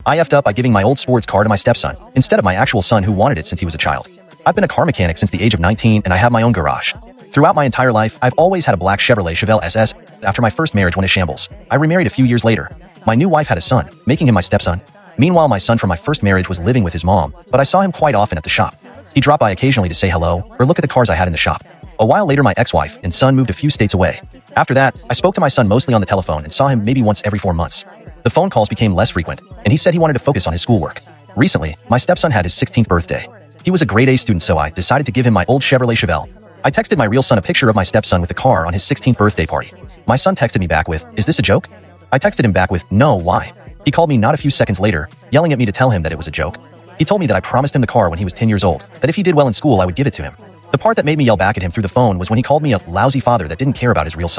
I effed up by giving my old sports car to my stepson, instead of my actual son who wanted it since he was a child. I've been a car mechanic since the age of 19 and I have my own garage. Throughout my entire life, I've always had a black Chevrolet Chevelle SS. After my first marriage went to shambles, I remarried a few years later. My new wife had a son, making him my stepson. Meanwhile, my son from my first marriage was living with his mom, but I saw him quite often at the shop. He dropped by occasionally to say hello or look at the cars I had in the shop. A while later, my ex-wife and son moved a few states away. After that, I spoke to my son mostly on the telephone and saw him maybe once every 4 months. The phone calls became less frequent, and he said he wanted to focus on his schoolwork. Recently, my stepson had his 16th birthday. He was a grade A student, so I decided to give him my old Chevrolet Chevelle. I texted my real son a picture of my stepson with the car on his 16th birthday party. My son texted me back with, "Is this a joke?" I texted him back with, "No, why?" He called me not a few seconds later, yelling at me to tell him that it was a joke. He told me that I promised him the car when he was 10 years old, that if he did well in school I would give it to him. The part that made me yell back at him through the phone was when he called me a lousy father that didn't care about his real son.